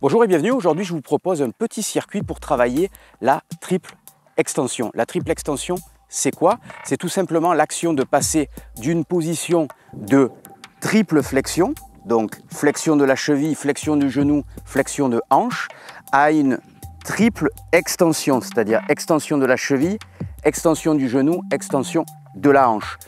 Bonjour et bienvenue, aujourd'hui je vous propose un petit circuit pour travailler la triple extension. La triple extension, c'est quoi? C'est tout simplement l'action de passer d'une position de triple flexion, donc flexion de la cheville, flexion du genou, flexion de hanche, à une triple extension, c'est-à-dire extension de la cheville, extension du genou, extension de la hanche.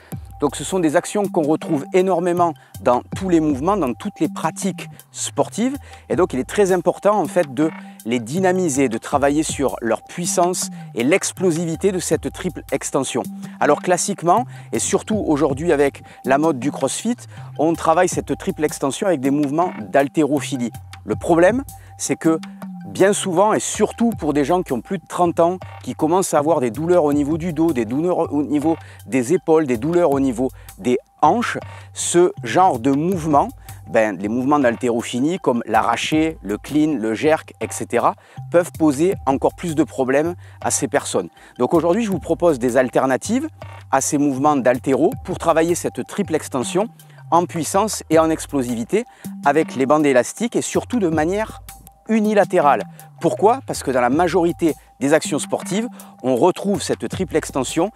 Donc ce sont des actions qu'on retrouve énormément dans tous les mouvements, dans toutes les pratiques sportives. Et donc il est très important en fait de les dynamiser, de travailler sur leur puissance et l'explosivité de cette triple extension. Alors classiquement, et surtout aujourd'hui avec la mode du CrossFit, on travaille cette triple extension avec des mouvements d'haltérophilie. Le problème, c'est que bien souvent, et surtout pour des gens qui ont plus de 30 ans, qui commencent à avoir des douleurs au niveau du dos, des douleurs au niveau des épaules, des douleurs au niveau des hanches, ce genre de mouvements, les mouvements d'haltérophilie comme l'arraché, le clean, le jerk, etc. peuvent poser encore plus de problèmes à ces personnes. Donc aujourd'hui, je vous propose des alternatives à ces mouvements d'haltéro pour travailler cette triple extension en puissance et en explosivité avec les bandes élastiques et surtout de manière unilatérale. Pourquoi? Parce que dans la majorité des actions sportives, on retrouve cette triple extension,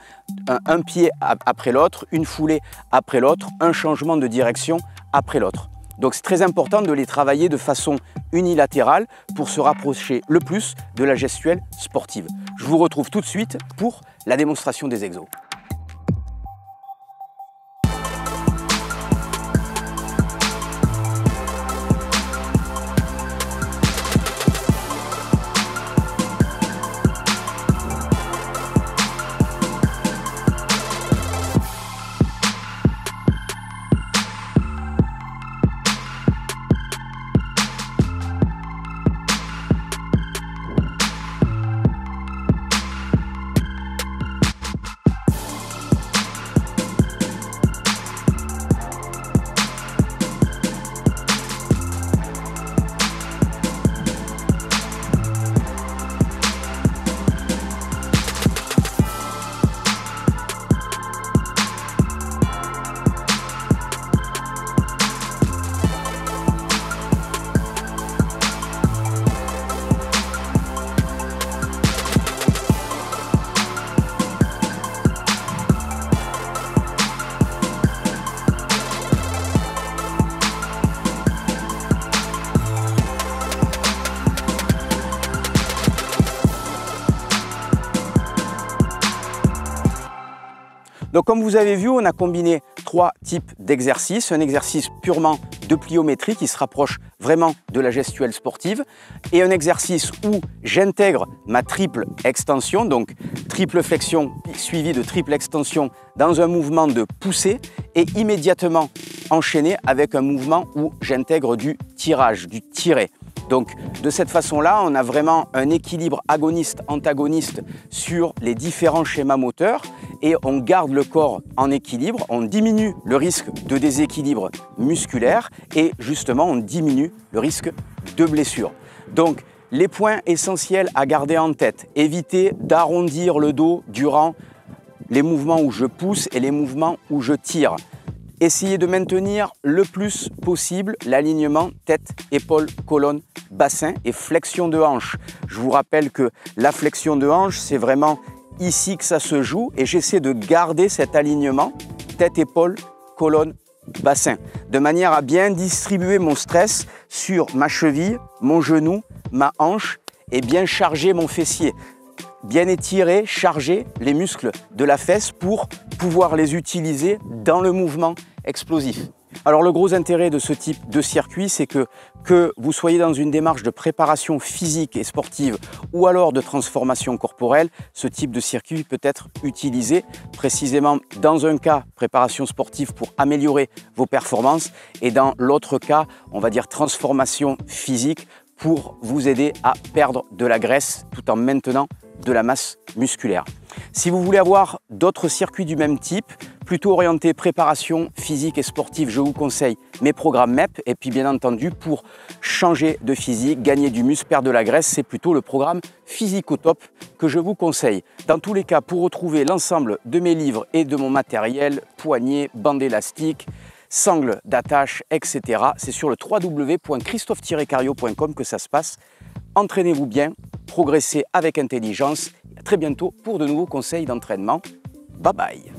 un pied après l'autre, une foulée après l'autre, un changement de direction après l'autre. Donc c'est très important de les travailler de façon unilatérale pour se rapprocher le plus de la gestuelle sportive. Je vous retrouve tout de suite pour la démonstration des exos. Donc comme vous avez vu, on a combiné trois types d'exercices. Un exercice purement de pliométrie qui se rapproche vraiment de la gestuelle sportive et un exercice où j'intègre ma triple extension, donc triple flexion suivie de triple extension dans un mouvement de poussée et immédiatement enchaîné avec un mouvement où j'intègre du tirage, du tiré. Donc de cette façon-là, on a vraiment un équilibre agoniste-antagoniste sur les différents schémas moteurs et on garde le corps en équilibre, on diminue le risque de déséquilibre musculaire et justement on diminue le risque de blessure. Donc les points essentiels à garder en tête, éviter d'arrondir le dos durant les mouvements où je pousse et les mouvements où je tire. Essayez de maintenir le plus possible l'alignement tête, épaule, colonne, bassin et flexion de hanche. Je vous rappelle que la flexion de hanche, c'est vraiment ici que ça se joue et j'essaie de garder cet alignement tête, épaule, colonne, bassin, de manière à bien distribuer mon stress sur ma cheville, mon genou, ma hanche et bien charger mon fessier. Bien étirer, charger les muscles de la fesse pour pouvoir les utiliser dans le mouvement explosif. Alors le gros intérêt de ce type de circuit, c'est que vous soyez dans une démarche de préparation physique et sportive ou alors de transformation corporelle, ce type de circuit peut être utilisé précisément dans un cas préparation sportive pour améliorer vos performances et dans l'autre cas, on va dire transformation physique pour vous aider à perdre de la graisse tout en maintenant de la masse musculaire. Si vous voulez avoir d'autres circuits du même type, plutôt orientés préparation physique et sportive, je vous conseille mes programmes MEP. Et puis bien entendu, pour changer de physique, gagner du muscle, perdre de la graisse, c'est plutôt le programme Physique au Top que je vous conseille. Dans tous les cas, pour retrouver l'ensemble de mes livres et de mon matériel, poignets, bandes élastiques, sangles d'attache, etc. C'est sur le www.christophe-cario.com que ça se passe. Entraînez-vous bien, progressez avec intelligence. À très bientôt pour de nouveaux conseils d'entraînement. Bye bye.